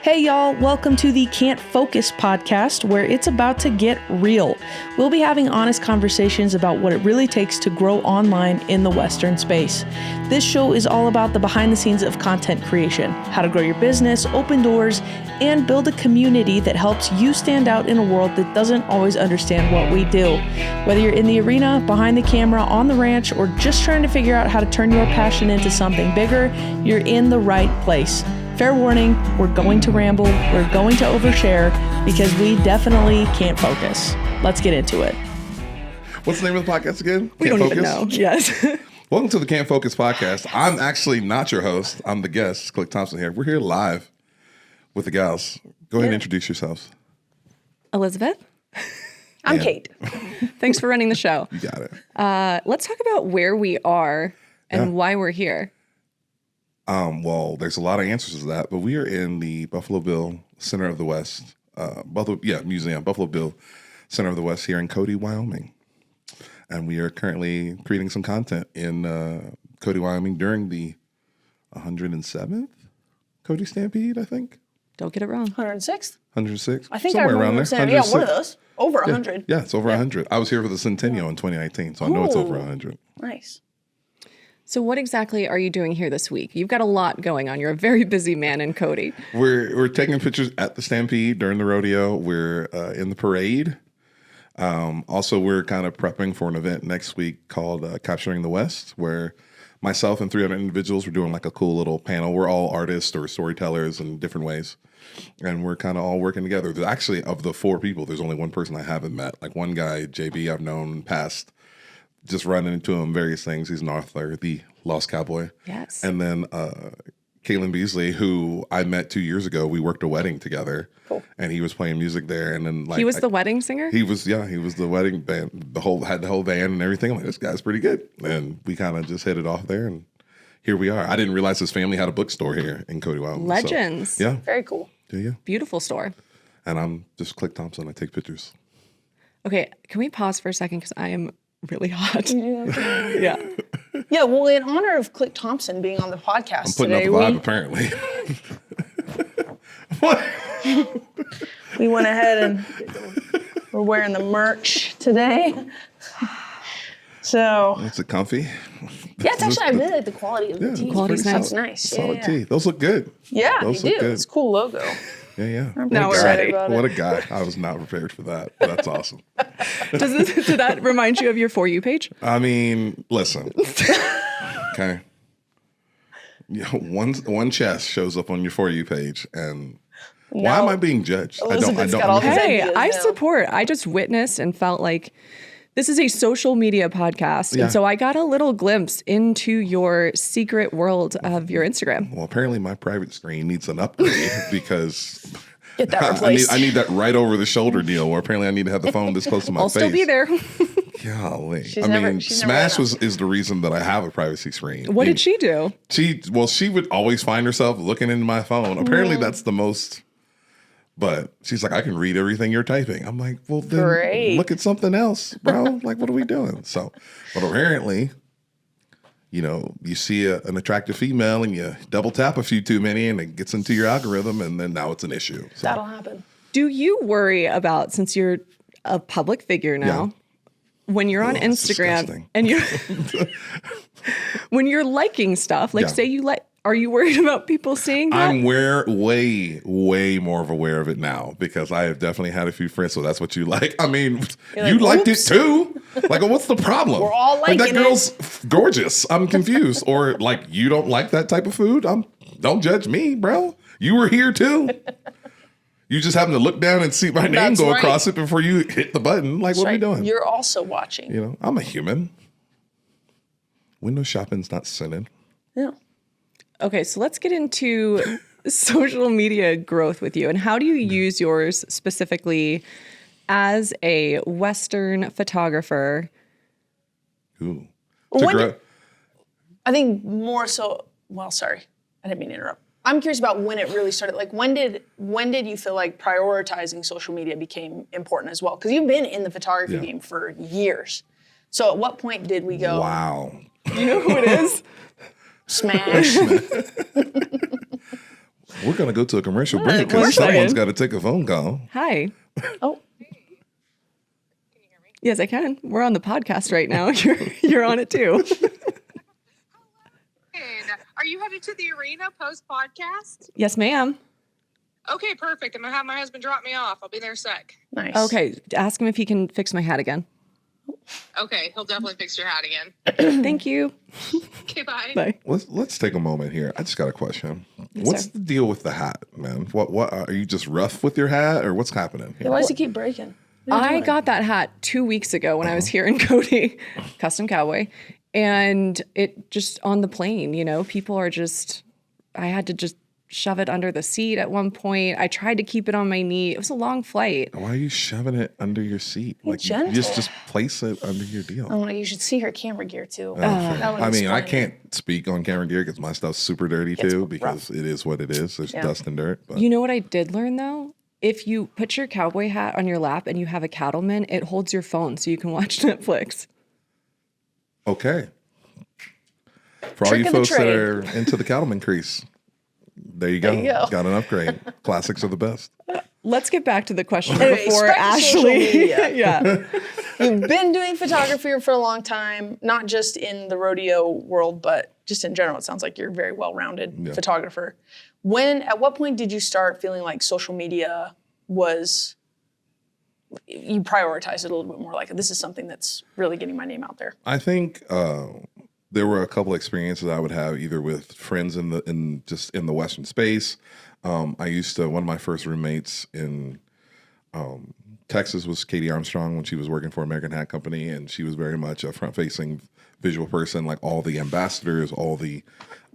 Hey y'all, welcome to the Can't Focus podcast, where it's about to get real. We'll be having honest conversations about what it really takes to grow online in the Western space. This show is all about the behind the scenes of content creation, how to grow your business, open doors, and build a community that helps you stand out in a world that doesn't always understand what we do. Whether you're in the arena, behind the camera, on the ranch, or just trying to figure out how to turn your passion into something bigger, you're in the right place. Fair warning, we're going to ramble, we're going to overshare, because we definitely can't focus. Let's get into it. What's the name of the podcast again? We don't even know. Yes. Welcome to the Can't Focus podcast. I'm actually not your host. I'm the guest, Click Thompson here. We're here live with the gals. Go ahead and introduce yourselves. Elizabeth. I'm Kate. Thanks for running the show. You got it. Let's talk about where we are and why we're here. Well, there's a lot of answers to that, but we are in the Buffalo Bill Center of the West, Museum, Buffalo Bill Center of the West here in Cody, Wyoming. And we are currently creating some content in Cody, Wyoming during the 107th Cody Stampede, I think. Don't get it wrong. 106th? 106? I think I remember saying, yeah, one of those. Over 100. Yeah, it's over 100. I was here for the Centennial in 2019, so I know it's over 100. Nice. So what exactly are you doing here this week? You've got a lot going on. You're a very busy man in Cody. We're taking pictures at the Stampede during the rodeo. We're in the parade. Also, we're kind of prepping for an event next week called Capturing the West, where myself and 3 other individuals, we're doing like a cool little panel. We're all artists or storytellers in different ways. And we're kind of all working together. There's actually, of the 4 people, there's only one person I haven't met. Like one guy, JB, I've known past, just running into him, various things. He's an author, the Lost Cowboy. Yes. And then Kaylin Beasley, who I met 2 years ago. We worked a wedding together. Cool. And he was playing music there. And then he was the wedding singer? He was the wedding band. Had the whole band and everything. I'm like, this guy's pretty good. And we kind of just hit it off there, and here we are. I didn't realize his family had a bookstore here in Cody, Wyoming. Legends. So, yeah. Very cool. Yeah. Beautiful store. And I'm just Click Thompson. I take pictures. Okay, can we pause for a second, because I am really hot. Yeah. Yeah, well, in honor of Click Thompson being on the podcast I'm putting today, up the vibe, apparently. What? We went ahead and we're wearing the merch today. So. Is it comfy? Yeah, it's actually, I really like the quality of the tee. Quality's nice. It's nice. Solid tee. Those look good. Yeah, Those they look do. good. It's a cool logo. Yeah. Now we're ready. What a guy. I was not prepared for that. That's awesome. Did that remind you of your For You page? I mean, listen. Okay. One chest shows up on your For You page, and why am I being judged? Elizabeth's got all these ideas I now. support. I just witnessed and felt like this is a social media podcast. Yeah. And so I got a little glimpse into your secret world of your Instagram. Well, apparently my private screen needs an upgrade because Get that replaced. I need that right over the shoulder deal, where apparently I need to have the phone this close to my I'll face. still be there. Golly. She's I never mean, Smash is the reason that I have a privacy screen. What did she do? She would always find herself looking into my phone. Apparently that's the most, but she's like, I can read everything you're typing. I'm like, well, then Great. look at something else, bro. Like, what are we doing? So, but apparently, you see an attractive female and you double tap a few too many and it gets into your algorithm, and then now it's an issue. So, That'll happen. Do you worry about, since you're a public figure now, when you're on disgusting. Instagram and when you're liking stuff, like say you like, are you worried about people seeing that? I'm way more aware of it now, because I have definitely had a few friends. So that's what you like. I mean, you liked it too. Like, what's the problem? We're all liking that girl's gorgeous. I'm confused. Or like, you don't like that type of food? Don't judge me, bro. You were here too. You just happen to look down and see my name go across it before you hit the button. Like, what are we doing? You're also watching. I'm a human. Window shopping's not sinning. Yeah. Okay, so let's get into social media growth with you. And how do you use yours specifically as a Western photographer? Ooh. I think more so, well, sorry, I didn't mean to interrupt. I'm curious about when it really started. Like, when did you feel like prioritizing social media became important as well? Because you've been in the photography game for years. So at what point did we go? Wow. Do you know who it is? Smash. We're going to go to a commercial One break because second. someone's got to take a phone call. Hi. Oh, Yes, I can. We're on the podcast right now. You're on it too. Are you headed to the arena post podcast? Yes, ma'am. Okay, perfect. I'm gonna have my husband drop me off. I'll be there in a sec. nice. Okay, ask him if he can fix my hat again. Okay, he'll definitely fix your hat again. Thank you. Okay, bye. Bye. Let's take a moment here. I just got a question. Yes, What's sir. the deal with the hat, man? What are you just rough with your hat, or what's happening Yeah, here? why does he keep breaking? What are you I doing? got that hat 2 weeks ago when I was here in Cody, custom Cowboy, and it just on the plane, people are just, I had to just shove it under the seat at one point. I tried to keep it on my knee. It was a long flight. Why are you shoving it under your seat? Like you gentle. just place it under your deal. Oh, you should see her camera gear too. Fair. That would I mean, I explain it. can't speak on camera gear because my stuff's super dirty too, because it is what it is. There's dust and dirt. But You know what I did learn though? If you put your cowboy hat on your lap and you have a cattleman, it holds your phone so you can watch Netflix. okay. For all Trick you of the folks that trade. are into the cattleman crease, there you go. you go. Got an upgrade. Classics are the best. Let's get back to the question Anyway, before back to social Ashley. media. Yeah. You've been doing photography for a long time, not just in the rodeo world, but just in general. It sounds like you're a very well-rounded photographer. At what point did you start feeling like social media was, you prioritized it a little bit more, like this is something that's really getting my name out there? I think there were a couple experiences I would have either with friends in the Western space. One of my first roommates in Texas was Katie Armstrong when she was working for American Hat Company, and she was very much a front-facing visual person. Like all the ambassadors, all the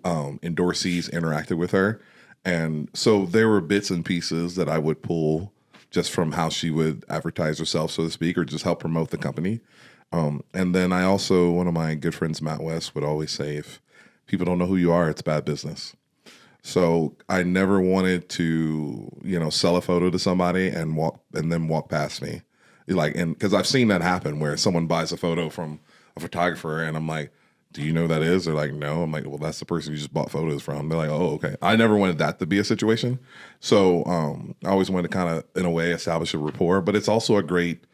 endorsees interacted with her. And so there were bits and pieces that I would pull just from how she would advertise herself, so to speak, or just help promote the company. And then one of my good friends, Matt West, would always say, if people don't know who you are, it's bad business. So I never wanted to, sell a photo to somebody and then walk past me. Because I've seen that happen where someone buys a photo from a photographer and I'm like, do you know who that is? They're like, no. I'm like, well, that's the person you just bought photos from. They're like, oh, okay. I never wanted that to be a situation. So I always wanted to kind of, in a way, establish a rapport. But it's also a great,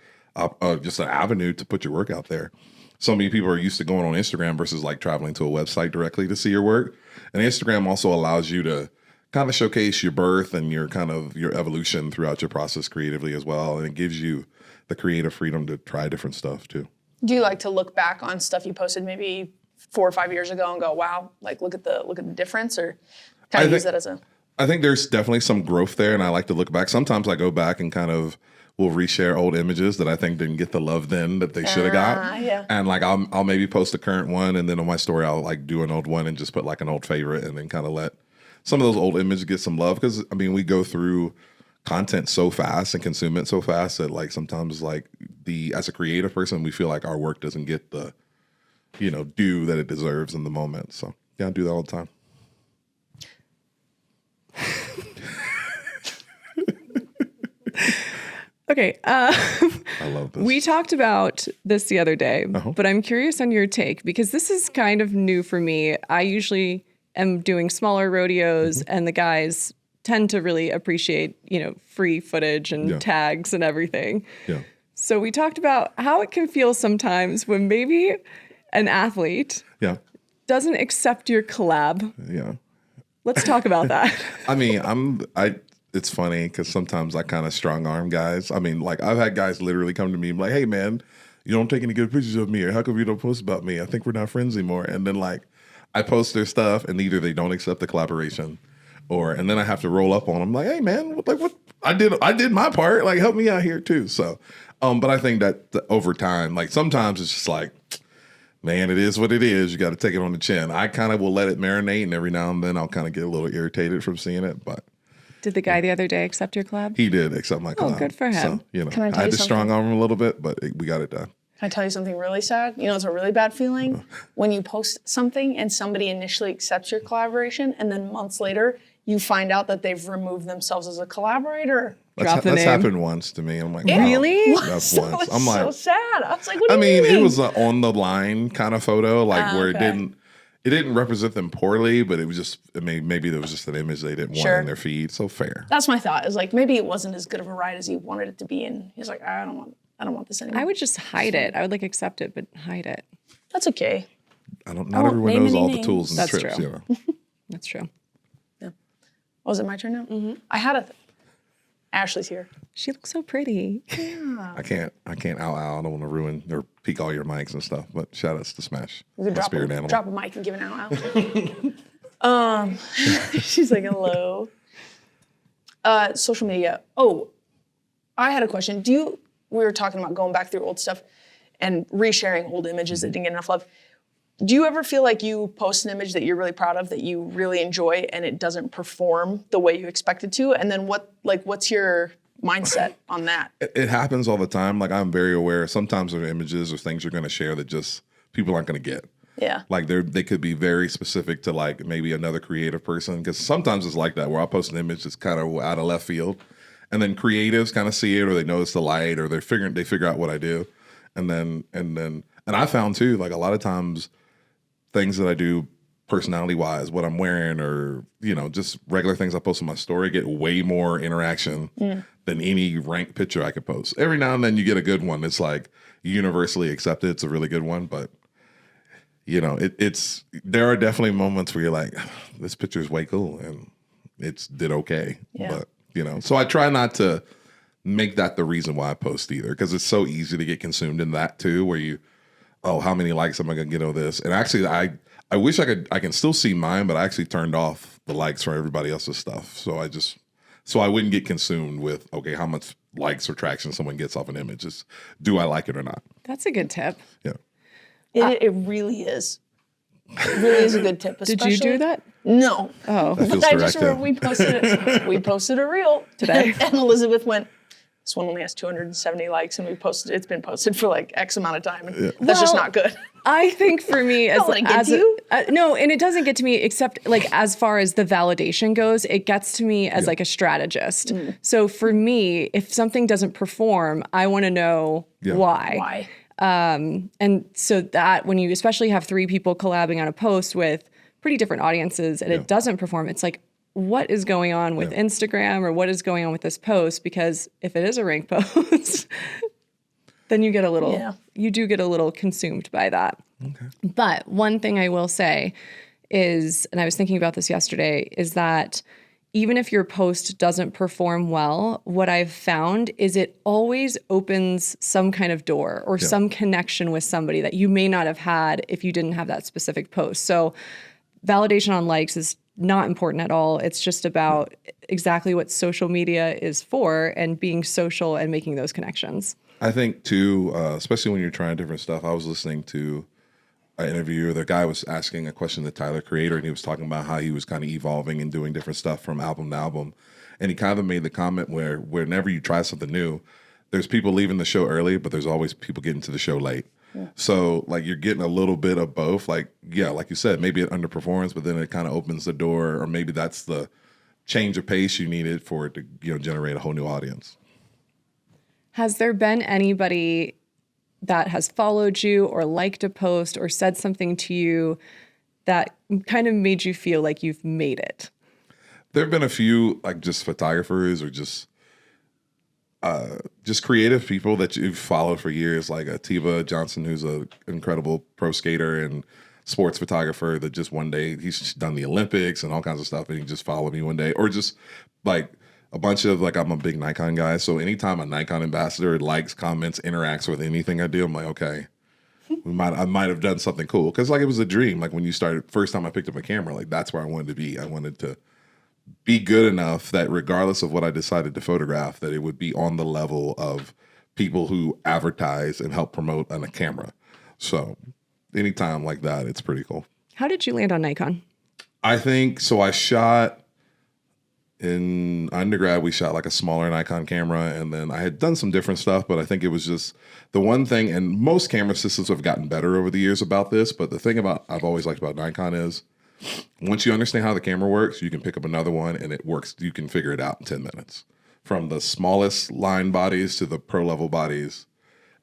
just an avenue to put your work out there. So many people are used to going on Instagram versus like traveling to a website directly to see your work. And Instagram also allows you to kind of showcase your birth and your evolution throughout your process creatively as well. And it gives you the creative freedom to try different stuff too. Do you like to look back on stuff you posted maybe 4 or 5 years ago and go, wow, like look at the difference, or kind of use that as a... I think there's definitely some growth there, and I like to look back. Sometimes I go back and kind of will reshare old images that I think didn't get the love then that they should have got. Yeah. And like I'll maybe post a current one, and then on my story I'll like do an old one and just put like an old favorite, and then kind of let some of those old images get some love, because I mean we go through content so fast and consume it so fast that like sometimes like as a creative person we feel like our work doesn't get the due that it deserves in the moment. So yeah, I do that all the time. Okay. I love this. We talked about this the other day, but I'm curious on your take because this is kind of new for me. I usually am doing smaller rodeos and the guys tend to really appreciate, free footage and tags and everything. Yeah. So we talked about how it can feel sometimes when maybe an athlete doesn't accept your collab. Yeah. Let's talk about that. I mean, it's funny because sometimes I kind of strong arm guys. I mean, like I've had guys literally come to me and be like, hey man, you don't take any good pictures of me, or how come you don't post about me? I think we're not friends anymore. And then like I post their stuff and either they don't accept the collaboration and then I have to roll up on them like, hey man, what I did my part, like help me out here too. So, but I think that over time, like sometimes it's just like, man, it is what it is. You got to take it on the chin. I kind of will let it marinate, and every now and then I'll kind of get a little irritated from seeing it, but Did the guy the other day accept your collab? he did accept my collab. Oh, good for him. So, Can I tell I had you to strong arm him a little bit, but we got it done. Can I tell you something really sad? It's a really bad feeling when you post something and somebody initially accepts your collaboration and then months later you find out that they've removed themselves as a collaborator. Drop the That's name. happened once to me. I'm like, wow, Really? That's That once. was I'm like, so sad. I was like, what do you mean? it was an on the line kind of photo, like where it okay. didn't. it didn't represent them poorly, but it was just, maybe there was just an image they didn't want in their feed. So fair. That's my thought. Is like maybe it wasn't as good of a ride as he wanted it to be, and he's like, I don't want this anymore. I would just hide it. I would like accept it, but hide it. That's okay. Not everyone knows all the tools and That's tricks. true. You know? That's true. Yeah. Oh, is it my turn now? Mm-hmm. I had Ashley's here. She looks so pretty. I can't I don't want to ruin or peek all your mics and stuff, but shout outs to Smash. We could spirit animal. drop a mic and give an out. She's like, hello. Social media. Oh, I had a question. We were talking about going back through old stuff and resharing old images that didn't get enough love. Do you ever feel like you post an image that you're really proud of, that you really enjoy, and it doesn't perform the way you expect it to? And then what's your mindset on that? It happens all the time. Like, I'm very aware. Sometimes there are images or things you're going to share that just people aren't going to get. Yeah. Like, they could be very specific to like maybe another creative person, because sometimes it's like that where I'll post an image that's kind of out of left field, and then creatives kind of see it, or they notice the light, or they figure out what I do, and I found too, like, a lot of times things that I do personality wise, what I'm wearing, or, you know, just regular things I post on my story get way more interaction than any ranked picture I could post. Every now and then you get a good one. It's like universally accepted. It's a really good one. But, you know, there are definitely moments where you're like, this picture is way cool and it's did okay. Yeah. But, you know, so I try not to make that the reason why I post either, because it's so easy to get consumed in that too, where how many likes am I going to get on this? And actually, I wish I can still see mine, but I actually turned off the likes for everybody else's stuff. So I wouldn't get consumed with, okay, how much likes or traction someone gets off an image. It's, do I like it or not? That's a good tip. Yeah. It really is. It really is a good tip. Did you do that? No. Oh. That feels But I just directive. remember we posted a reel Today. and Elizabeth went, this one only has 270 likes, and it's been posted for like X amount of time. And that's just not good. I think for me, Don't let it get to you. No, and it doesn't get to me, except like as far as the validation goes, it gets to me as like a strategist. So for me, if something doesn't perform, I want to know why. And so that when you especially have 3 people collabing on a post with pretty different audiences and it doesn't perform, it's like, what is going on with Instagram, or what is going on with this post? Because if it is a rank post, then you get a little consumed by that. Okay. But one thing I will say is, and I was thinking about this yesterday, is that even if your post doesn't perform well, what I've found is it always opens some kind of door or some connection with somebody that you may not have had if you didn't have that specific post. So validation on likes is not important at all. It's just about exactly what social media is for, and being social and making those connections. I think too, especially when you're trying different stuff. I was listening to an interview. The guy was asking a question to Tyler, Creator, and he was talking about how he was kind of evolving and doing different stuff from album to album. And he kind of made the comment where whenever you try something new, there's people leaving the show early, but there's always people getting to the show late. Yeah. So like you're getting a little bit of both. Like, yeah, like you said, maybe it underperforms, but then it kind of opens the door, or maybe that's the change of pace you needed for it to, generate a whole new audience. Has there been anybody that has followed you or liked a post or said something to you that kind of made you feel like you've made it? There have been a few, like just photographers or just creative people that you've followed for years, like Tiva Johnson, who's an incredible pro skater and sports photographer, that just one day he's done the Olympics and all kinds of stuff, and he just followed me one day. Or just like a bunch of, like, I'm a big Nikon guy, so anytime a Nikon ambassador likes, comments, interacts with anything I do, I'm like, okay, I might have done something cool. Because like it was a dream. Like when you started, first time I picked up a camera, like that's where I wanted to be. I wanted to be good enough that regardless of what I decided to photograph, that it would be on the level of people who advertise and help promote on a camera. So anytime like that, it's pretty cool. How did you land on Nikon? I think, so I shot in undergrad, we shot like a smaller Nikon camera, and then I had done some different stuff, but I think it was just the one thing, and most camera systems have gotten better over the years about this, but the thing I've always liked about Nikon is once you understand how the camera works, you can pick up another one and it works. You can figure it out in 10 minutes. From the smallest line bodies to the pro level bodies,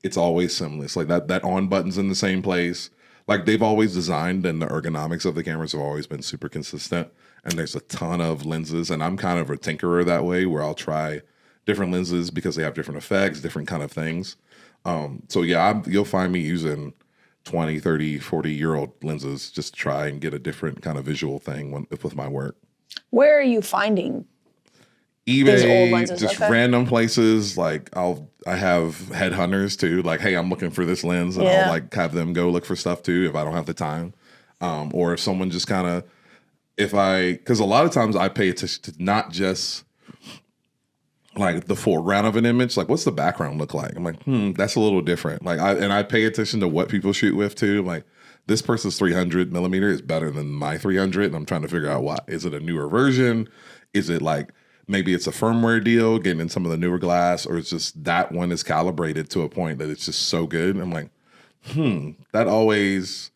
it's always seamless. Like that on button's in the same place. like they've always designed, and the ergonomics of the cameras have always been super consistent. And there's a ton of lenses, and I'm kind of a tinkerer that way, where I'll try different lenses because they have different effects, different kind of things. So yeah, you'll find me using 20, 30, 40-year-old lenses just to try and get a different kind of visual thing with my work. Where are you finding eBay, these old lenses? just random places. Like I have headhunters too. Like, hey, I'm looking for this lens, and I'll like have them go look for stuff too if I don't have the time. Or if someone just kind of, because a lot of times I pay attention to not just like the foreground of an image, like what's the background look like? I'm like, that's a little different. Like I pay attention to what people shoot with too. Like this person's 300 millimeter is better than my 300, and I'm trying to figure out why. Is it a newer version? Is it like maybe it's a firmware deal, getting in some of the newer glass, or it's just that one is calibrated to a point that it's just so good. I'm like, that always,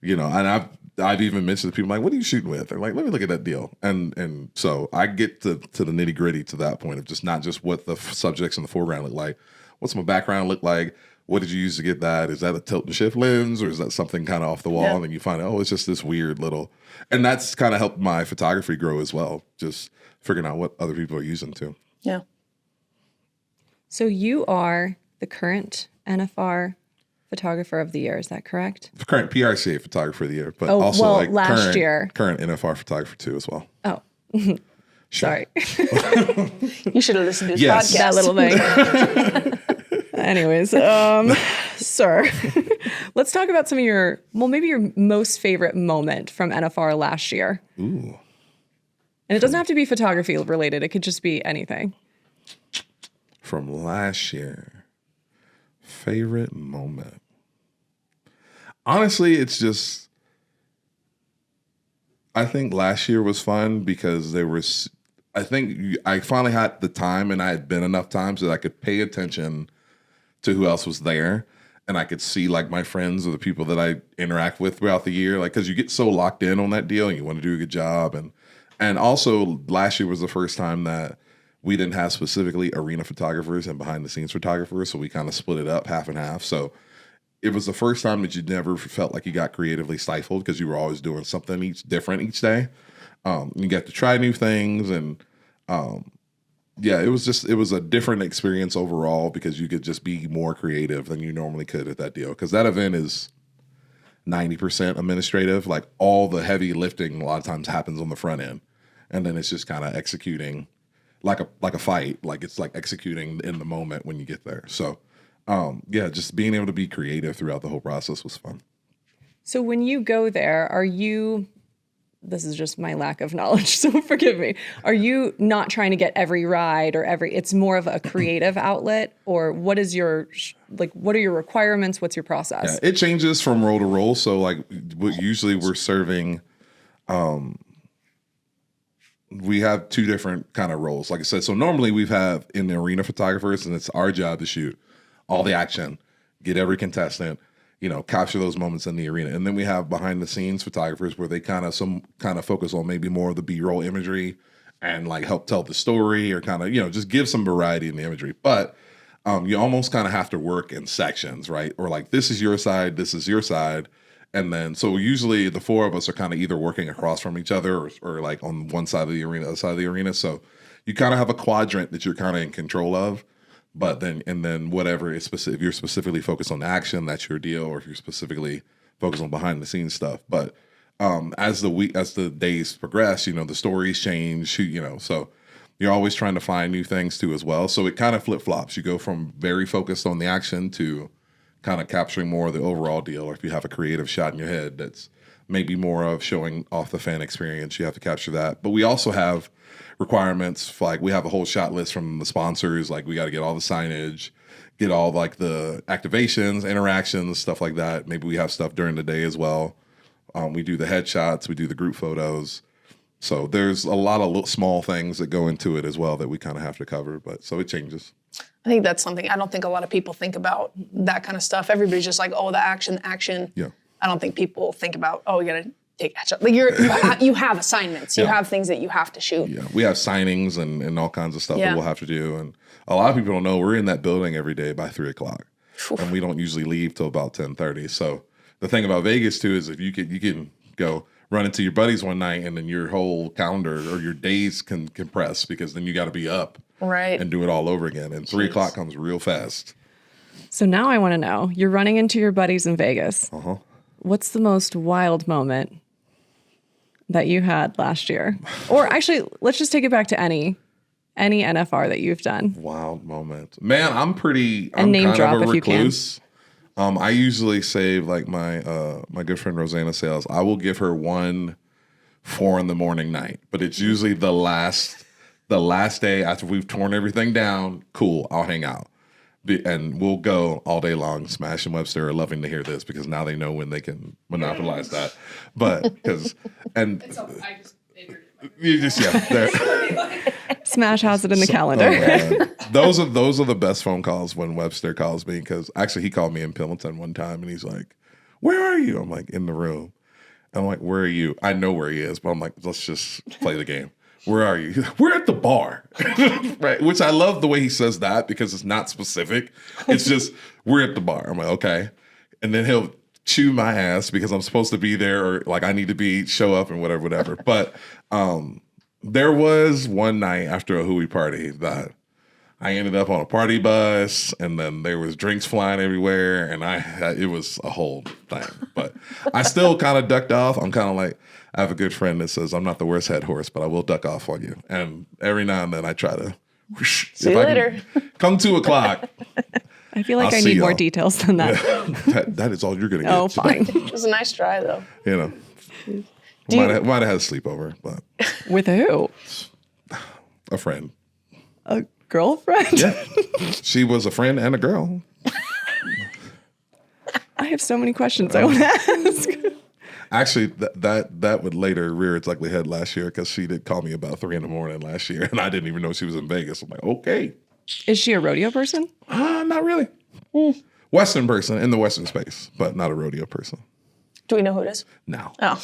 and I've even mentioned to people like, what are you shooting with? They're like, let me look at that deal. And so I get to the nitty gritty to that point of just not just what the subjects in the foreground look like. What's my background look like? What did you use to get that? Is that a tilt and shift lens, or is that something kind of off the wall? Yeah. And then you find out, it's just this weird little, and that's kind of helped my photography grow as well. Just figuring out what other people are using too. Yeah. So you are the current NFR Photographer of the Year, is that correct? The current PRCA Photographer of the Year, but also like last year. Current NFR Photographer too as well. Oh, sorry. You should have listened to this podcast. That little thing. Anyways, sir, let's talk about some of maybe your most favorite moment from NFR last year. Ooh. And it doesn't have to be photography related. It could just be anything. From last year, favorite moment. Honestly, it's just, I think last year was fun because I think I finally had the time, and I had been enough times that I could pay attention to who else was there. And I could see like my friends or the people that I interact with throughout the year. Like, cause you get so locked in on that deal and you want to do a good job. And also last year was the first time that we didn't have specifically arena photographers and behind the scenes photographers. So we kind of split it up half and half. So it was the first time that you never felt like you got creatively stifled because you were always doing something different each day. You got to try new things, and it was a different experience overall because you could just be more creative than you normally could at that deal. Because that event is 90% administrative. Like all the heavy lifting a lot of times happens on the front end, and then it's just kind of executing like a fight. Like it's like executing in the moment when you get there. So just being able to be creative throughout the whole process was fun. So when you go there, this is just my lack of knowledge, so forgive me. Are you not trying to get every ride it's more of a creative outlet, or what are your requirements? What's your process? Yeah, it changes from role to role. So like usually we're serving, we have two different kind of roles. Like I said, so normally we have in the arena photographers, and it's our job to shoot all the action, get every contestant, capture those moments in the arena. And then we have behind the scenes photographers where they kind of focus on maybe more of the B-roll imagery and like help tell the story, or kind of, just give some variety in the imagery. But you almost kind of have to work in sections, right? Or like, this is your side, this is your side. And then, so usually the four of us are kind of either working across from each other or like on one side of the arena, other side of the arena. So you kind of have a quadrant that you're kind of in control of. But then whatever is specific, if you're specifically focused on action, that's your deal. Or if you're specifically focused on behind the scenes stuff. But as the days progress, the stories change. So you're always trying to find new things too as well. So it kind of flip flops. You go from very focused on the action to kind of capturing more of the overall deal. Or if you have a creative shot in your head that's maybe more of showing off the fan experience, you have to capture that. But we also have requirements, like we have a whole shot list from the sponsors. Like we got to get all the signage, get all like the activations, interactions, stuff like that. Maybe we have stuff during the day as well. We do the headshots, we do the group photos. So there's a lot of small things that go into it as well that we kind of have to cover. But so it changes. I think that's something I don't think a lot of people think about, that kind of stuff. Everybody's just like, oh, the action. Yeah. I don't think people think about, oh, you got to take that shot. Like you have assignments. You have things that you have to shoot. Yeah, we have signings and all kinds of stuff that we'll have to do. And a lot of people don't know we're in that building every day by 3:00. And we don't usually leave till about 10:30. So the thing about Vegas too is if you can go run into your buddies one night and then your whole calendar or your days can compress because then you got to be up and do it all over again. And 3 o'clock comes real fast. So now I want to know, you're running into your buddies in Vegas. Uh-huh. What's the most wild moment that you had last year? Or actually, let's just take it back to any NFR that you've done. Wild moment. Man, I'm name kind drop of a if you can. recluse. I usually save like my good friend Rosanna Sales. I will give her 1 4 a.m. night, but it's usually the last day after we've torn everything down. Cool, I'll hang out. And we'll go all day long. Smash and Webster are loving to hear this because now they know when they can monopolize that. But Smash has it in the calendar. Those are the best phone calls when Webster calls me because actually he called me in Pendleton one time and he's like, "Where are you?" I'm like, "In the room." I'm like, "Where are you?" I know where he is, but I'm like, "Let's just play the game." "Where are you?" "We're at the bar." Right. Which I love the way he says that because it's not specific. It's just, "We're at the bar." I'm like, "Okay." And then he'll chew my ass because I'm supposed to be there or like I need to show up and whatever. But there was one night after a Hui party that I ended up on a party bus and then there was drinks flying everywhere and it was a whole thing. But I still kind of ducked off. I'm kind of like, I have a good friend that says I'm not the worst head horse, but I will duck off on you. And every now and then I try to see you later. Come 2 o'clock. I feel like I need more details than that. Yeah, that is all you're going to get. Oh, fine. It was a nice try, though. You know, might have had a sleepover, but with who? A friend. A girlfriend? Yeah, she was a friend and a girl. I have so many questions I want to ask. Actually, that would later rear its ugly head last year because she did call me about 3 a.m. last year, and I didn't even know she was in Vegas. I'm like, okay. Is she a rodeo person? Not really. Western person in the Western space, but not a rodeo person. Do we know who it is? No. Oh.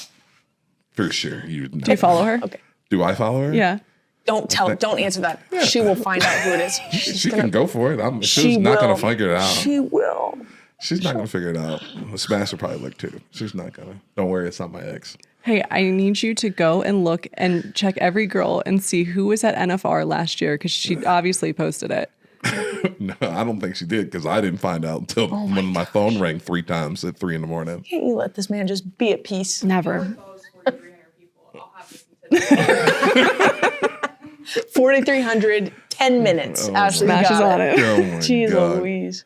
For sure. Do you follow her? Okay. Do I follow her? Yeah. Don't answer that. Yeah. She will find out who it is. She can go for it. She's not going to figure it out. She will. She's not going to figure it out. Smash will probably look too. She's not going to. Don't worry, it's not my ex. Hey, I need you to go and look and check every girl and see who was at NFR last year because she obviously posted it. No, I don't think she did because I didn't find out until when my phone rang 3 times at 3 a.m. Can't you let this man just be at peace? Never. 4,300, 10 minutes. Ashley Smashes on it. Oh my Jeez God. Louise.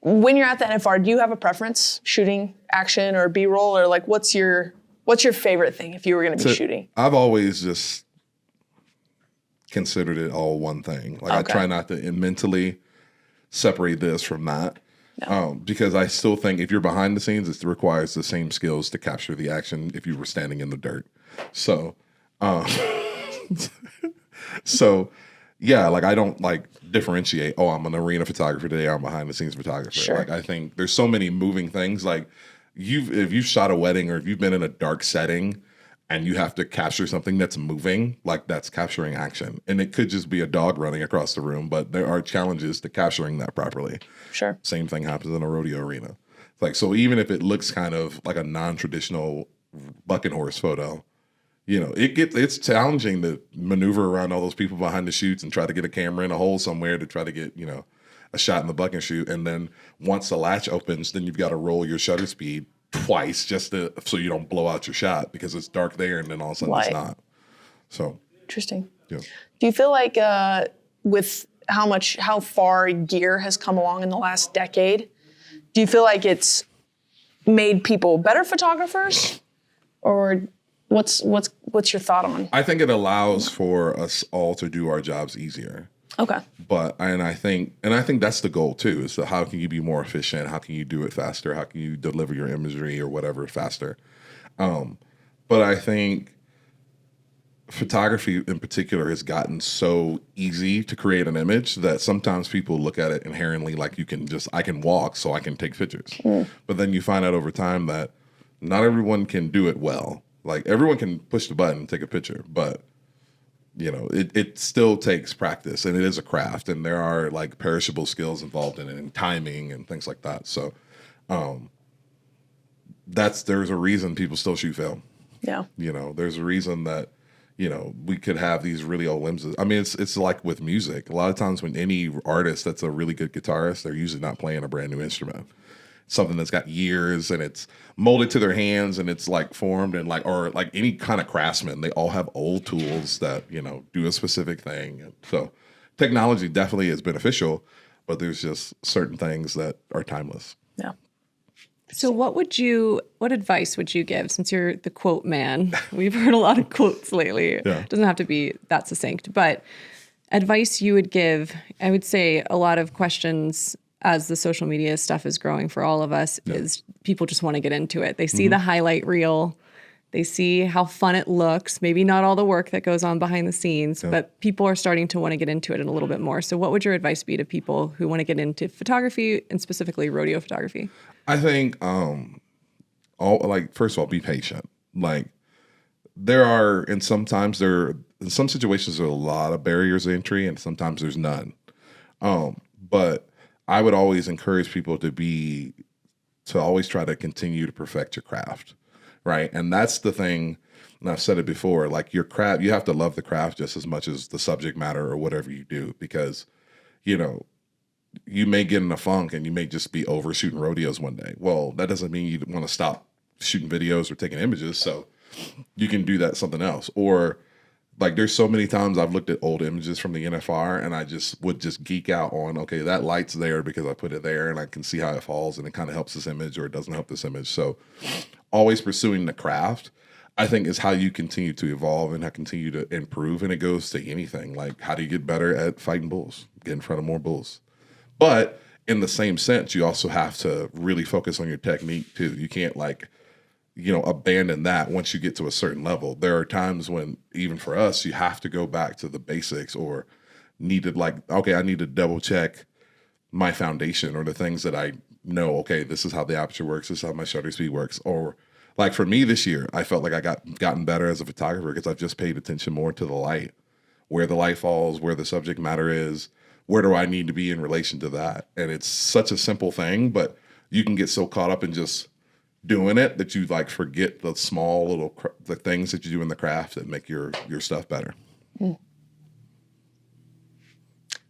When you're at the NFR, do you have a preference? Shooting, action, or B-roll? Or like what's your favorite thing if you were going to be shooting? I've always just considered it all one thing. Like I try not to mentally separate this from that. No. Because I still think if you're behind the scenes, it requires the same skills to capture the action if you were standing in the dirt. So, yeah, like I don't like differentiate, oh, I'm an arena photographer today, I'm behind the scenes photographer. Sure. Like I think there's so many moving things. Like if you've shot a wedding or if you've been in a dark setting and you have to capture something that's moving, like that's capturing action. And it could just be a dog running across the room, but there are challenges to capturing that properly. Sure. Same thing happens in a rodeo arena. Like, so even if it looks kind of like a non-traditional bucking horse photo, you know, it's challenging to maneuver around all those people behind the chutes and try to get a camera in a hole somewhere to try to get, you know, a shot in the buck and shoot. And then once the latch opens, then you've got to roll your shutter speed twice just so you don't blow out your shot because it's dark there and then all of a sudden it's not. So interesting. Yeah. Do you feel like with how far gear has come along in the last decade, do you feel like it's made people better photographers, or what's your thought on? I think it allows for us all to do our jobs easier. Okay. And I think that's the goal too, is how can you be more efficient? How can you do it faster? How can you deliver your imagery or whatever faster? But I think photography in particular has gotten so easy to create an image that sometimes people look at it inherently like I can walk so I can take pictures. But then you find out over time that not everyone can do it well. Like everyone can push the button and take a picture, but you know, it still takes practice and it is a craft and there are like perishable skills involved in it and timing and things like that. So There's a reason people still shoot film. Yeah. There's a reason that, we could have these really old limbs. I mean, it's like with music. A lot of times when any artist that's a really good guitarist, they're usually not playing a brand new instrument. Something that's got years and it's molded to their hands and it's like formed and or any kind of craftsman, they all have old tools that, do a specific thing. And so technology definitely is beneficial, but there's just certain things that are timeless. Yeah. So what advice would you give, since you're the quote man? We've heard a lot of quotes lately. Yeah. It doesn't have to be that succinct, but advice you would give, I would say a lot of questions as the social media stuff is growing for all of us is people just want to get into it. They see the highlight reel. They see how fun it looks, maybe not all the work that goes on behind the scenes, but people are starting to want to get into it a little bit more. So what would your advice be to people who want to get into photography and specifically rodeo photography? I think, first of all, be patient. In some situations, there are a lot of barriers to entry and sometimes there's none. But I would always encourage people to always try to continue to perfect your craft, right? And that's the thing, and I've said it before, your craft, you have to love the craft just as much as the subject matter or whatever you do, because, you may get in a funk and you may just be over shooting rodeos one day. Well, that doesn't mean you want to stop shooting videos or taking images, so you can do that something else. Or there's so many times I've looked at old images from the NFR and I would geek out on, okay, that light's there because I put it there and I can see how it falls and it kind of helps this image or it doesn't help this image. So always pursuing the craft, I think, is how you continue to evolve and how continue to improve. And it goes to anything. How do you get better at fighting bulls? Get in front of more bulls. But in the same sense, you also have to really focus on your technique too. You can't abandon that once you get to a certain level. There are times when, even for us, you have to go back to the basics or I need to double check my foundation or the things that I know, okay, this is how the aperture works, this is how my shutter speed works. Or for me this year, I felt like I gotten better as a photographer because I've just paid attention more to the light, where the light falls, where the subject matter is, where do I need to be in relation to that? And it's such a simple thing, but you can get so caught up in just doing it that you forget the small little the things that you do in the craft that make your stuff better.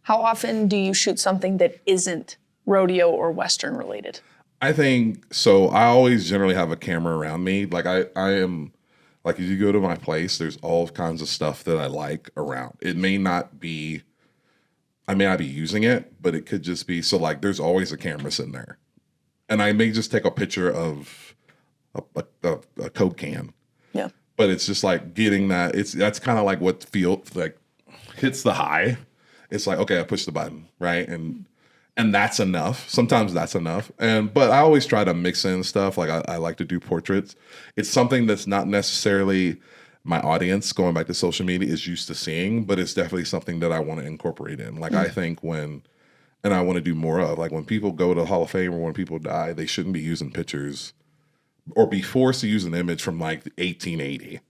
How often do you shoot something that isn't rodeo or Western related? I think so. I always generally have a camera around me. I am if you go to my place, there's all kinds of stuff that I like around. I may not be using it, but it could just be there's always a camera sitting there. And I may just take a picture of a Coke can. Yeah. But it's just getting that. That's kind of what hits the high. It's okay, I push the button, right? And that's enough. Sometimes that's enough. But I always try to mix in stuff. I like to do portraits. It's something that's not necessarily my audience, going back to social media, is used to seeing, but it's definitely something that I want to incorporate in. I think and I want to do more of, when people go to the Hall of Fame or when people die, they shouldn't be using pictures or be forced to use an image from 1880.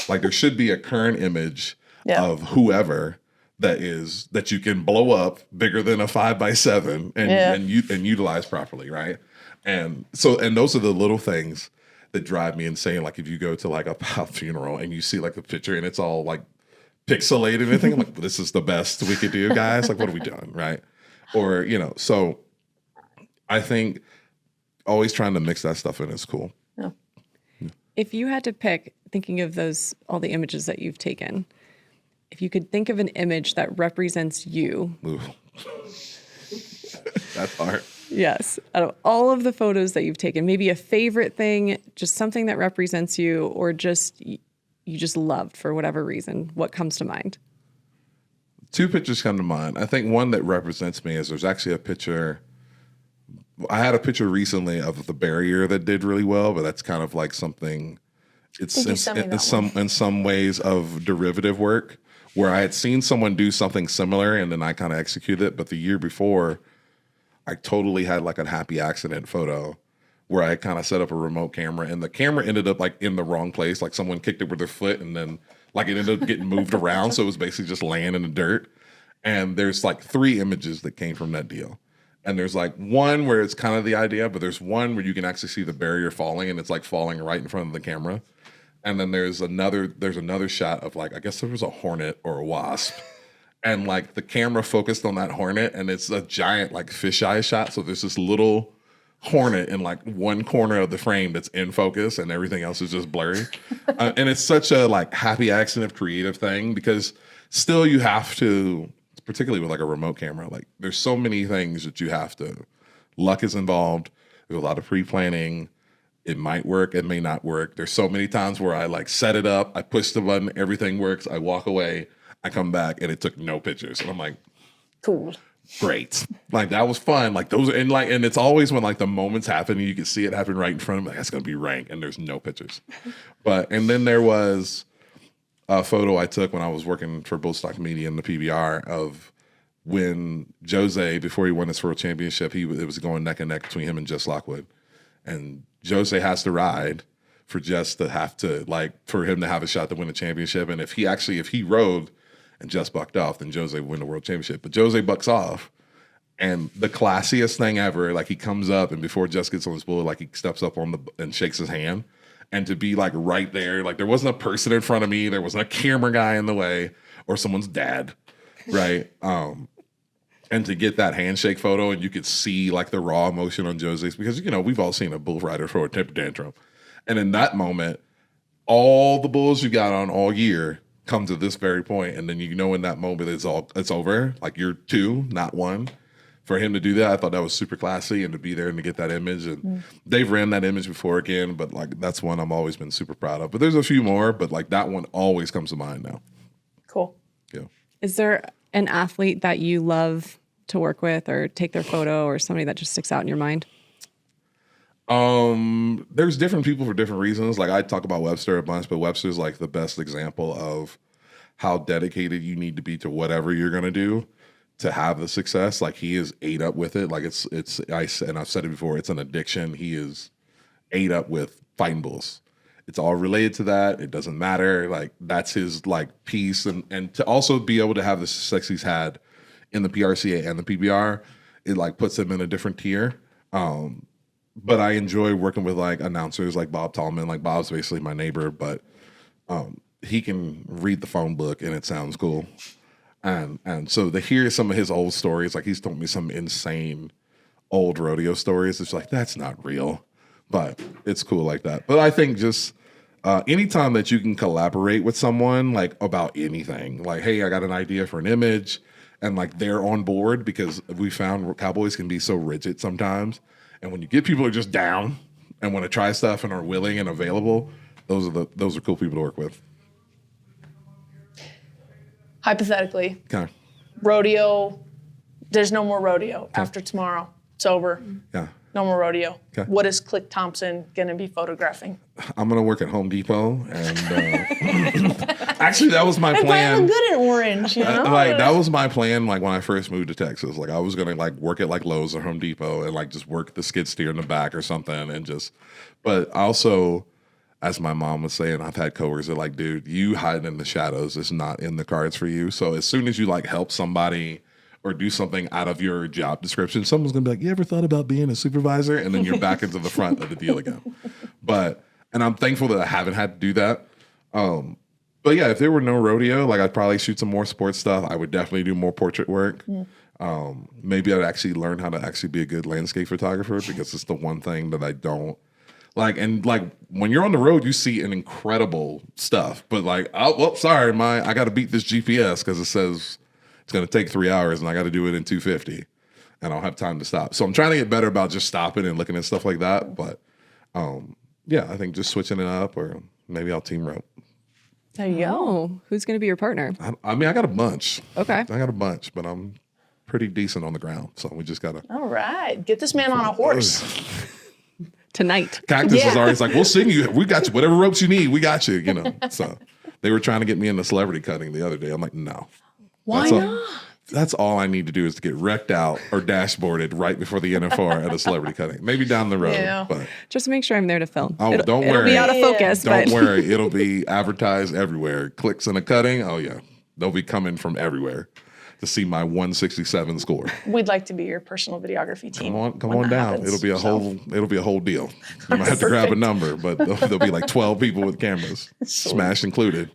There should be a current image of whoever that you can blow up bigger than a 5x7 and utilize properly, right? And those are the little things that drive me insane. If you go to a pop funeral and you see the picture and it's all pixelated and everything, I'm this is the best we could do, guys. What are we doing, right? Or, so I think always trying to mix that stuff in is cool. Yeah. If you had to pick, thinking of all the images that you've taken, if you could think of an image that represents you. Ooh. That's hard. Yes. Out of all of the photos that you've taken, maybe a favorite thing, just something that represents you, or just you just loved for whatever reason, what comes to mind? Two pictures come to mind. I think one that represents me is there's actually a picture. I had a picture recently of the barrier that did really well, but that's kind of something. It's in some ways of derivative work where I had seen someone do something similar and then I kind of executed it. But the year before, I totally had a happy accident photo where I kind of set up a remote camera and the camera ended up in the wrong place. Someone kicked it with their foot and then it ended up getting moved around. So it was basically just laying in the dirt. And there's 3 images that came from that deal. And there's like one where it's kind of the idea, but there's one where you can actually see the barrier falling, and it's like falling right in front of the camera. And then there's another shot of like, I guess there was a hornet or a wasp. And like the camera focused on that hornet, and it's a giant like fisheye shot. So there's this little hornet in like one corner of the frame that's in focus, and everything else is just blurry. And it's such a like happy accident creative thing, because still you have to, particularly with like a remote camera, like there's so many things that you have to, luck is involved. There's a lot of pre-planning. It might work, it may not work. There's so many times where I like set it up, I push the button, everything works, I walk away, I come back, and it took no pictures. And I'm like, Cool. great. Like that was fun. Like those, and it's always when like the moments happen and you can see it happen right in front of me, like that's gonna be rank, and there's no pictures. And then there was a photo I took when I was working for Bullstock Media in the PBR of when Jose, before he won his world championship, it was going neck and neck between him and Jess Lockwood. And Jose has to ride for Jess to have to, like, for him to have a shot to win the championship. And if he rode and Jess bucked off, then Jose would win the world championship. But Jose bucks off, and the classiest thing ever, like he comes up, and before Jess gets on his bull, like he steps up and shakes his hand. And to be like right there, like there wasn't a person in front of me, there wasn't a camera guy in the way, or someone's dad, right? And to get that handshake photo, and you could see like the raw emotion on Jose's, because we've all seen a bull rider throw a temper tantrum, and in that moment, all the bulls you got on all year come to this very point, and then in that moment it's over. Like you're two, not one. For him to do that, I thought that was super classy, and to be there and to get that image. And they've ran that image before again, but like that's one I've always been super proud of. But there's a few more, but like that one always comes to mind now. Cool. Yeah. Is there an athlete that you love to work with or take their photo, or somebody that just sticks out in your mind? There's different people for different reasons. Like I talk about Webster a bunch, but Webster's like the best example of how dedicated you need to be to whatever you're going to do to have the success. Like he is ate up with it. Like I've said it before, it's an addiction. He is ate up with fighting bulls. It's all related to that. It doesn't matter. Like that's his like piece. And to also be able to have the success he's had in the PRCA and the PBR, it like puts him in a different tier. But I enjoy working with like announcers like Bob Tallman. Like Bob's basically my neighbor, but he can read the phone book and it sounds cool. And so to hear some of his old stories, like he's told me some insane old rodeo stories. It's like, that's not real, but it's cool like that. But I think just anytime that you can collaborate with someone like about anything, like, hey, I got an idea for an image, and like they're on board, because we found Cowboys can be so rigid sometimes. And when you get people who are just down and want to try stuff and are willing and available, those are cool people to work with. Hypothetically, Okay. rodeo, there's no more rodeo after tomorrow. It's over. Yeah. No more rodeo. Okay. What is Click Thompson going to be photographing? I'm going to work at Home Depot, and actually that was my But I plan. look good in orange, you know? Like that was my plan. Like when I first moved to Texas, like I was gonna like work at like Lowe's or Home Depot and like just work the skid steer in the back or something, and just. But also, as my mom was saying, I've had coworkers that are like, dude, you hiding in the shadows is not in the cards for you. So as soon as you like help somebody or do something out of your job description, someone's gonna be like, you ever thought about being a supervisor? And then you're back into the front of the deal again. And I'm thankful that I haven't had to do that. But yeah, if there were no rodeo, like I'd probably shoot some more sports stuff. I would definitely do more portrait work. Maybe I'd actually learn how to actually be a good landscape photographer, because it's the one thing that I don't like. And like when you're on the road, you see an incredible stuff, but like, oh, well, sorry, I got to beat this GPS because it says it's going to take 3 hours and I got to do it in 250 and I don't have time to stop. So I'm trying to get better about just stopping and looking at stuff like that. But yeah, I think just switching it up, or maybe I'll team rope. There you go. Oh, who's going to be your partner? I mean, I got a bunch. Okay. I got a bunch, but I'm pretty decent on the ground. So we just got to. All right. Get this man on a horse. Tonight. Cactus is always like, we'll sing you. We got you. Whatever ropes you need, we got you. So they were trying to get me into celebrity cutting the other day. I'm like, no. Why not? That's all I need to do is to get wrecked out or dashboarded right before the NFR at a celebrity cutting. Maybe down the road. Yeah. But Just to make sure I'm there to film. don't worry. It'll be out of focus. Don't but worry. It'll be advertised everywhere. Clicks in a cutting. Oh, yeah. They'll be coming from everywhere. to see my 167 score. We'd like to be your personal videography team. Come on down. Happens, it'll be a whole deal. You might have to grab a number, but there'll be like 12 people with cameras, Smash included.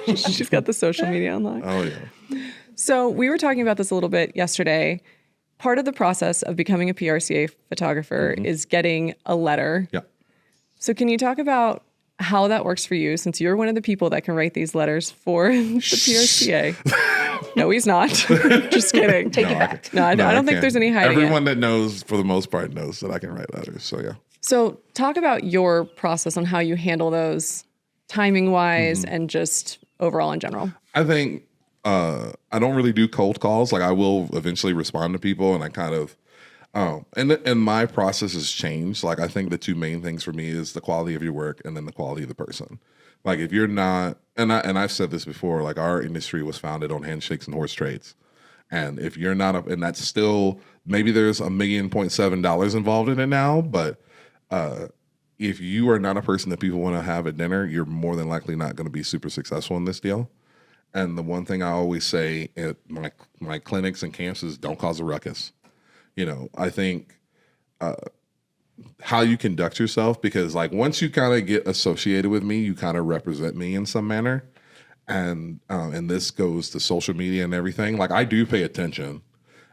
She's got the social media unlocked. Oh yeah. So we were talking about this a little bit yesterday. Part of the process of becoming a PRCA photographer is getting a letter. Yeah. So can you talk about how that works for you, since you're one of the people that can write these letters for the PRCA? No, he's not. Just kidding. Take it back. No, I don't think there's any hiding Everyone that knows, for the most part, knows that I can write letters. So yeah. So talk about your process on how you handle those timing-wise and just overall in general. I think I don't really do cold calls. Like I will eventually respond to people, and I kind of and my process has changed. Like I think the two main things for me is the quality of your work and then the quality of the person. Like if you're not, and I've said this before, like our industry was founded on handshakes and horse trades. And if you're not and that's still, maybe there's $1.7 million involved in it now, but if you are not a person that people want to have at dinner, you're more than likely not going to be super successful in this deal. And the one thing I always say at my clinics and camps is don't cause a ruckus. You know, I think how you conduct yourself, because like once you kind of get associated with me, you kind of represent me in some manner. And this goes to social media and everything. Like I do pay attention.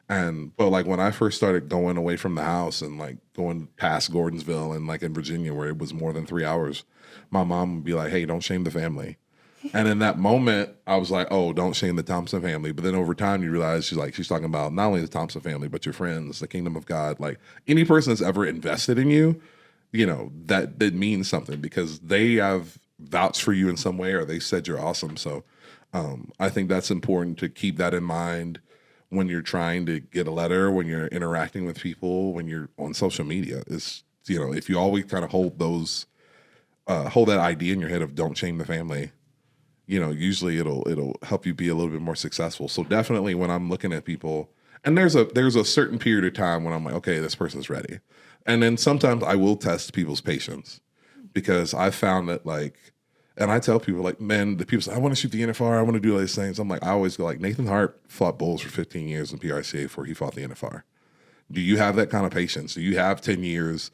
But like when I first started going away from the house and like going past Gordonsville and like in Virginia where it was more than 3 hours, my mom would be like, hey, don't shame the family. And in that moment, I was like, oh, don't shame the Thompson family. But then over time, you realize she's talking about not only the Thompson family, but your friends, the kingdom of God. Like any person that's ever invested in you, you know, that means something because they have vouched for you in some way or they said you're awesome. So I think that's important to keep that in mind when you're trying to get a letter, when you're interacting with people, when you're on social media. Is, you know, if you always kind of hold that idea in your head of don't shame the family, you know, usually it'll help you be a little bit more successful. So definitely when I'm looking at people, and there's a certain period of time when I'm like, okay, this person's ready. And then sometimes I will test people's patience because I found that like, and I tell people like, man, the people say, I want to shoot the NFR, I want to do all these things. I'm like, I always go like, Nathan Hart fought bulls for 15 years in PRCA before he fought the NFR. Do you have that kind of patience? Do you have 10 years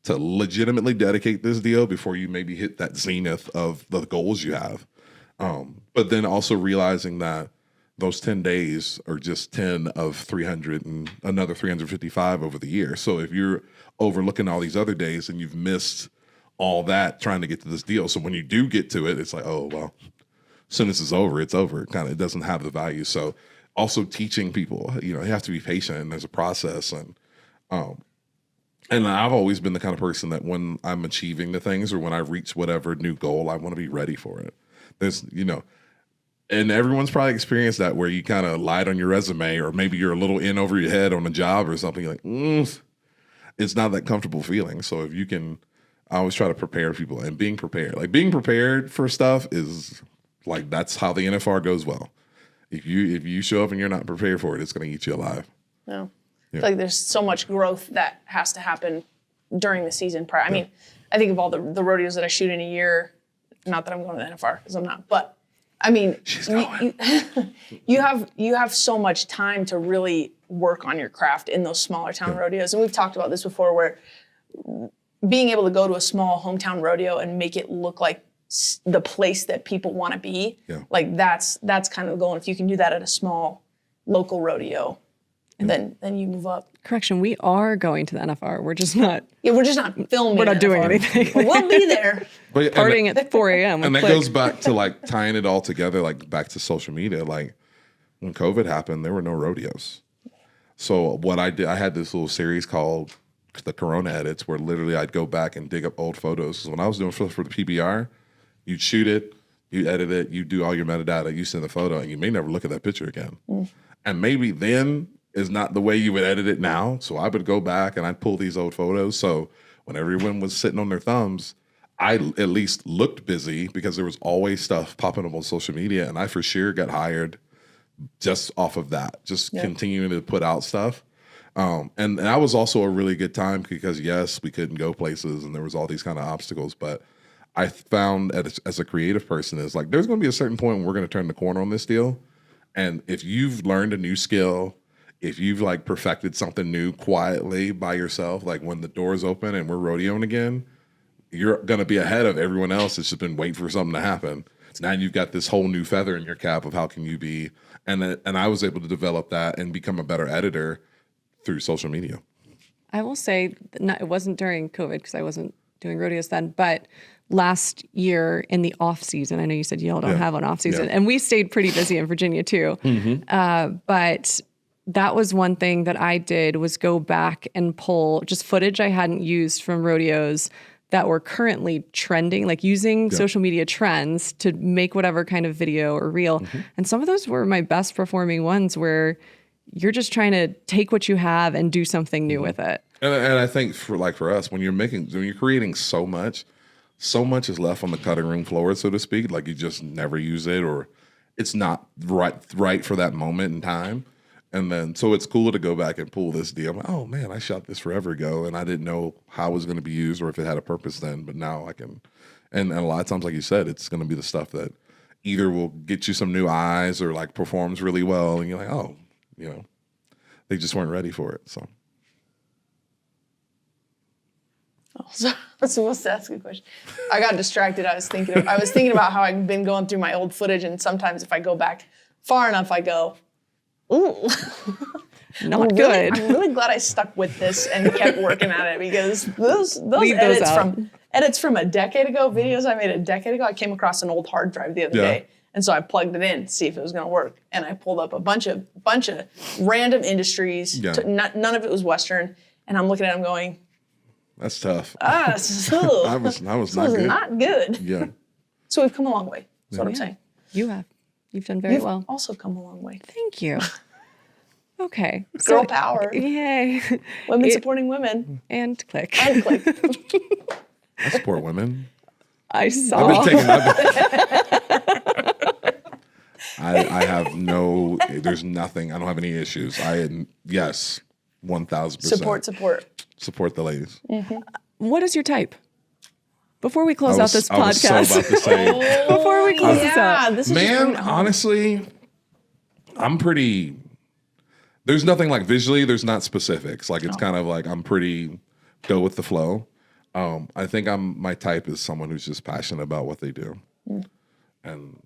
to legitimately dedicate this deal before you maybe hit that zenith of the goals you have? But then also realizing that those 10 days are just 10 of 300 and another 355 over the year. So if you're overlooking all these other days and you've missed all that trying to get to this deal. So when you do get to it, it's like, oh, well, as soon as it's over, it's over. It doesn't have the value. So also teaching people, you know, you have to be patient and there's a process. And I've always been the kind of person that when I'm achieving the things or when I reach whatever new goal, I want to be ready for it. There's, you know, and everyone's probably experienced that where you kind of lied on your resume or maybe you're a little in over your head on a job or something. You're like, it's not that comfortable feeling. So if you can, I always try to prepare people and being prepared for stuff is like, that's how the NFR goes well. If you show up and you're not prepared for it, it's going to eat you alive. No. Yeah. I feel like there's so much growth that has to happen during the season. I mean, I think of all the rodeos that I shoot in a year, not that I'm going to the NFR because I'm not, but I mean, you have so much time to really work on your craft in those smaller town rodeos. And we've talked about this before where being able to go to a small hometown rodeo and make it look like the place that people want to be, like that's kind of the goal. And if you can do that at a small local rodeo, and then you move up. Correction, we are going to the NFR. We're just not. Yeah, we're just not filming. We're not doing anything. But we'll be there. Partying at 4 a.m. And that goes back to like tying it all together, like back to social media. Like when COVID happened, there were no rodeos. So what I did, I had this little series called the Corona Edits, where literally I'd go back and dig up old photos. So when I was doing for the PBR, you'd shoot it, you edit it, you do all your metadata, you send the photo, and you may never look at that picture again. And maybe then is not the way you would edit it now. So I would go back and I'd pull these old photos. So when everyone was sitting on their thumbs, I at least looked busy because there was always stuff popping up on social media. And I for sure got hired just off of that, just continuing to put out stuff. And that was also a really good time because yes, we couldn't go places and there was all these kind of obstacles. But I found as a creative person is like, there's going to be a certain point when we're going to turn the corner on this deal. And if you've learned a new skill, if you've like perfected something new quietly by yourself, like when the doors open and we're rodeoing again, you're going to be ahead of everyone else that's just been waiting for something to happen. Now you've got this whole new feather in your cap of how can you be, and I was able to develop that and become a better editor through social media. I will say it wasn't during COVID because I wasn't doing rodeos then, but last year in the off season, I know you said y'all don't have an off season, and we stayed pretty busy in Virginia too. But that was one thing that I did was go back and pull just footage I hadn't used from rodeos that were currently trending, like using social media trends to make whatever kind of video or reel. And some of those were my best performing ones where you're just trying to take what you have and do something new with it. And I think for us, when you're creating so much is left on the cutting room floor, so to speak. Like you just never use it, or it's not right for that moment in time. And then, so it's cool to go back and pull this deal. I'm like, oh man, I shot this forever ago, and I didn't know how it was going to be used or if it had a purpose then. But now I can, and a lot of times, like you said, it's going to be the stuff that either will get you some new eyes or like performs really well, and you're like, oh, they just weren't ready for it. So I was supposed to ask a question. I got distracted. I was thinking about how I've been going through my old footage, and sometimes if I go back far enough, I go, ooh. Not good. I'm really glad I stuck with this and kept working at it, because those Leave edits those out. edits from a decade ago, videos I made a decade ago, I came across an old hard drive the other day. And so I plugged it in to see if it was going to work. And I pulled up a bunch of random industries. None of it was Western. And I'm looking at it, I'm going, that's tough. I was not good. Yeah. So we've come a long way. That's what I'm saying. You have. You've done very well. Also come a long way. Thank you. Okay. Girl power. Yay. Women supporting women. And Click. And Click. I support women. I saw. I have there's nothing. I don't have any issues. Yes, 1,000%. Support the ladies. What is your type? Before we close out this podcast. I was so about to say. Before we close this out. This is Man, honestly, I'm pretty, there's nothing like visually, there's not specifics. Like it's kind of like I'm pretty go with the flow. I think my type is someone who's just passionate about what they do. And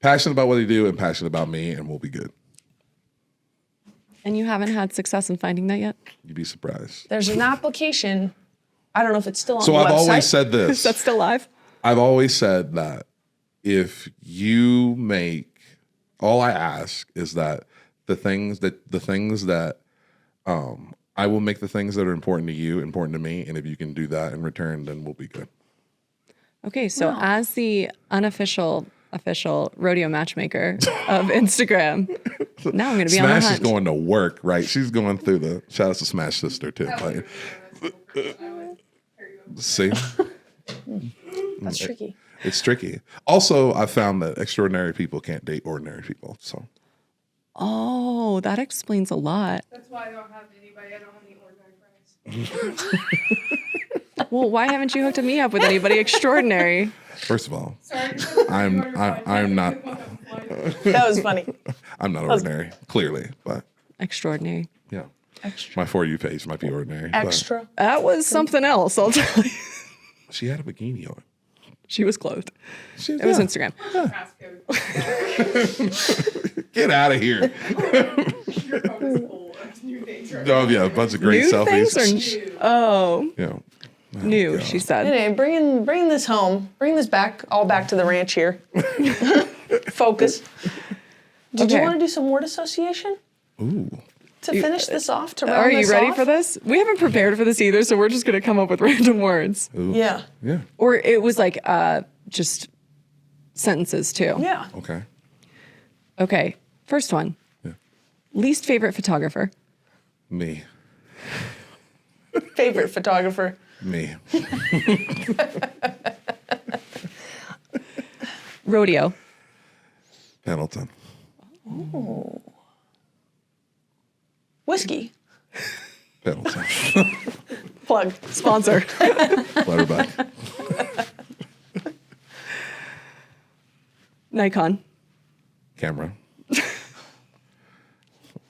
passionate about what they do and passionate about me, and we'll be good. And you haven't had success in finding that yet? You'd be surprised. There's an application. I don't know if it's still on the So website. I've always said this. Is that still live? I've always said that if you make, all I ask is that the things that I will make the things that are important to you important to me, and if you can do that in return, then we'll be good. Okay, so as the official rodeo matchmaker of Instagram, now I'm going to be on the Smash hunt. is going to work, right? She's going through the, shout out to Smash sister too. Like, see? That's tricky. It's tricky. Also, I found that extraordinary people can't date ordinary people. So, Oh, that explains a lot. That's why I don't have anybody. I don't have any ordinary friends. Well, why haven't you hooked me up with anybody extraordinary? first of all, Sorry. I'm not. That was funny. I'm not ordinary, clearly, but Extraordinary. yeah. Extra. My For You page might be ordinary. but Extra. That was something else, I'll tell you. she had a bikini on. She was clothed. It It was Instagram. Get out of here. Your phone is full of new things right Oh yeah, a bunch of great New selfies. things or oh, Yeah. new, she said. Anyway, bringing this home. Bring this back to the ranch here. Focus. Did you Okay. want to do some word association Ooh. to finish this off? To round Are you this ready off? for this? We haven't prepared for this either, so we're just going to come up with random words. Ooh. Yeah. Yeah. Or it was like just sentences too. Yeah. Okay. Okay, first one. Yeah. Least favorite photographer. Me. Favorite photographer. Me. Rodeo. Pendleton. Whiskey. Pendleton. Plug. Sponsor. Letterback. Nikon. Camera.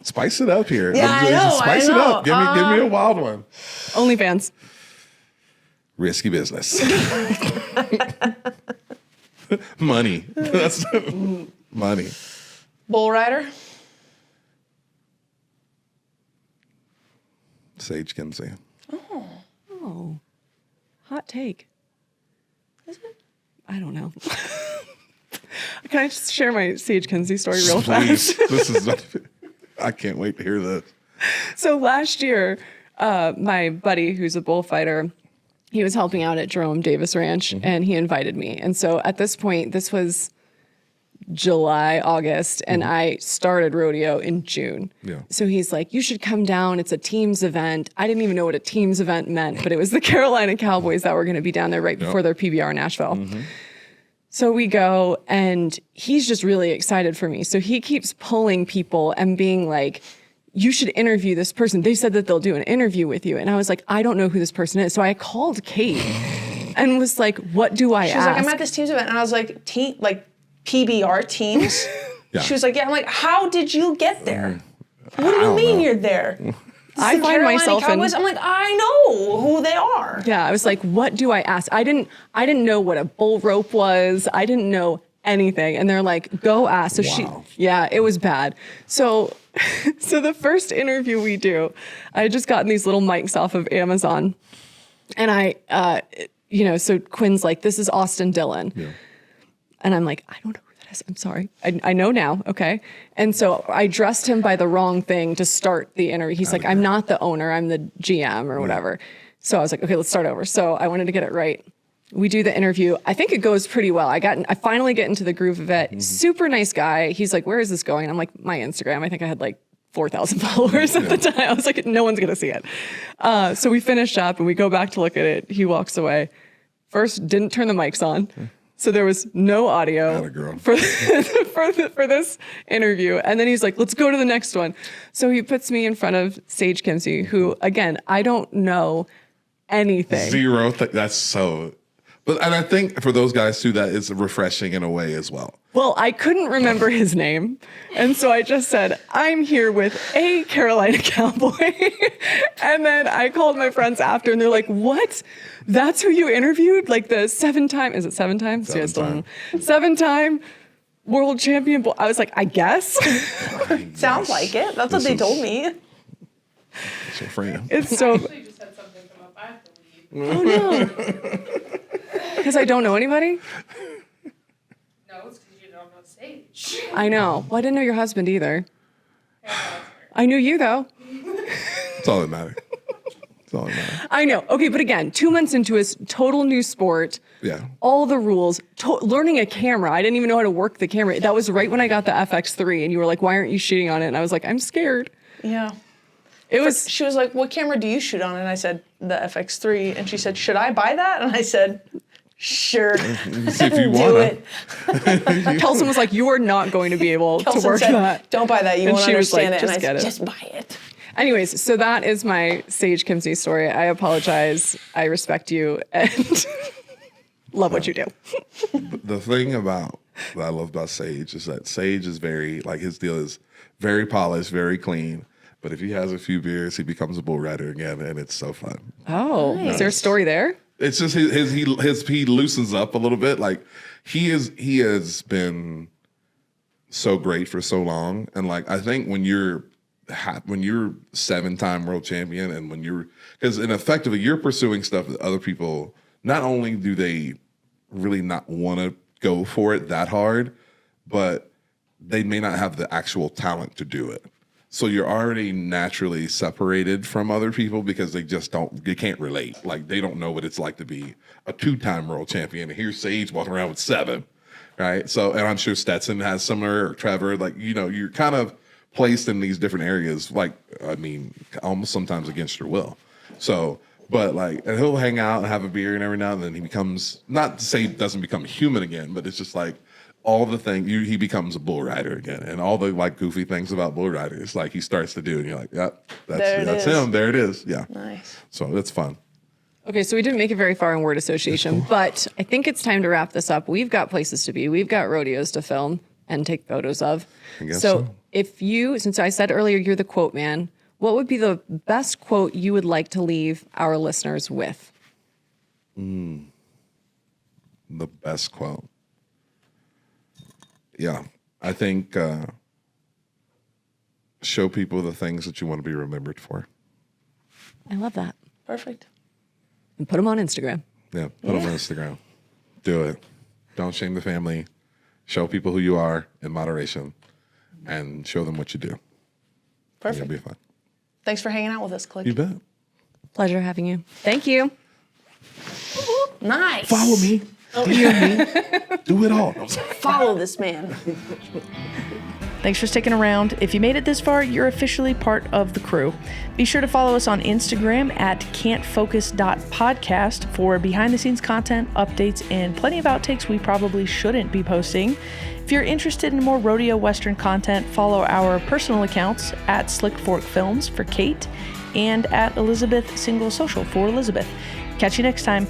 Spice it up here. Yeah, I know, Spice it up. Give me a wild one. OnlyFans. Risky business. Money. That's money. Bull rider. Sage Kimsey. Oh, hot take. Is it? I don't know. Can I just share my Sage Kinsey story real Please. fast? This is. I can't wait to hear this. So last year, my buddy, who's a bullfighter, he was helping out at Jerome Davis Ranch, and he invited me. And so at this point, this was July, August, and I started rodeo in June. Yeah. So he's like, you should come down. It's a teams event. I didn't even know what a teams event meant, but it was the Carolina Cowboys that were going to be down there right before their PBR in Nashville. So we go, and he's just really excited for me. So he keeps pulling people and being like, you should interview this person. They said that they'll do an interview with you. And I was like, I don't know who this person is. So I called Kate and was like, what do I ask? She was like, I'm at this teams event. And I was like, PBR teams? Yeah. She was like, yeah. I'm like, how did you get there? What do you mean you're there? I find Carolina myself Cowboys? I'm like, I know who they are. Yeah, I was like, what do I ask? I didn't know what a bull rope was. I didn't know anything. And they're like, go ask. So it was bad. So the first interview we do, I had just gotten these little mics off of Amazon. And so Quinn's like, this is Austin Dillon. Yeah. And I'm like, I don't know who that is. I'm sorry. I know now. Okay. And so I dressed him by the wrong thing to start the interview. He's like, I'm not the owner. I'm the GM or whatever. So I was like, okay, let's start over. So I wanted to get it right. We do the interview. I think it goes pretty well. I finally get into the groove of it. Super nice guy. He's like, where is this going? I'm like, my Instagram. I think I had like 4,000 followers at the time. I was like, no one's going to see it. So we finish up and we go back to look at it. He walks away. First, didn't turn the mics on. So there was no audio for this interview. And then he's like, let's go to the next one. So he puts me in front of Sage Kimsey, who, again, I don't know anything. Zero. That's so... And I think for those guys too, that is refreshing in a way as well. Well, I couldn't remember his name. And so I just said, I'm here with a Carolina Cowboy. And then I called my friends after and they're like, what? That's who you interviewed? Like the 7-time, is it 7 times? Seven-time world champion. I was like, I guess. Sounds like it. That's what they told me. It's your friend. It's so... Just had something come up. I have to leave. Oh, no. Because I don't know anybody? No, it's because you don't know Sage. I know. Well, I didn't know your husband either. I knew you, though. That's all that matters. That's all that matters. I know. Okay, but again, 2 months into his total new sport. Yeah. All the rules. Learning a camera. I didn't even know how to work the camera. That was right when I got the FX3, and you were like, why aren't you shooting on it? And I was like, I'm scared. Yeah. She was like, what camera do you shoot on? And I said, the FX3. And she said, should I buy that? And I said, sure. See if you Do want it. Kelson was like, you are not going to be able to work said, that. don't buy that. You And won't she was understand like, it. And just I get said, it. just buy it. Anyways, so that is my Sage Kimsey story. I apologize. I respect you and love what you do. The thing that I love about Sage is that Sage is very, like, his deal is very polished, very clean. But if he has a few beers, he becomes a bull rider again, and it's so fun. Oh, nice. Is there a story there? It's just he loosens up a little bit. Like he has been so great for so long, and like I think when you're 7-time world champion, and because effectively you're pursuing stuff that other people, not only do they really not want to go for it that hard, but they may not have the actual talent to do it. So you're already naturally separated from other people because they can't relate. Like they don't know what it's like to be a 2-time world champion. And here's Sage walking around with 7, right? So, and I'm sure Stetson has similar, or Trevor, like, you're kind of placed in these different areas, like, I mean, almost sometimes against your will. So, but like, and he'll hang out and have a beer and every now and then he becomes, not to say he doesn't become human again, but it's just like, all the things, he becomes a bull rider again. And all the like goofy things about bull riders, like he starts to do, and you're like, yep, that's him. There it is. Yeah. Nice. So that's fun. Okay, so we didn't make it very far in word association, but I think it's time to wrap this up. We've got places to be. We've got rodeos to film. and take photos of. I guess So so. if you, since I said earlier, you're the quote man, what would be the best quote you would like to leave our listeners with? The best quote. Yeah, I think show people the things that you want to be remembered for. I love that. Perfect. And put them on Instagram. Yeah, put them on Instagram. Do it. Don't shame the family. Show people who you are in moderation and show them what you do. Perfect. It'll be fun. Thanks for hanging out with us, Click. You bet. Pleasure having you. Thank you. Nice. Follow me. DM me. Do it all. Follow this man. Thanks for sticking around. If you made it this far, you're officially part of the crew. Be sure to follow us on Instagram at can'tfocus.podcast for behind-the-scenes content, updates, and plenty of outtakes we probably shouldn't be posting. If you're interested in more rodeo western content, follow our personal accounts at Slick Fork Films for Kate and at Elizabeth Single Social for Elizabeth. Catch you next time.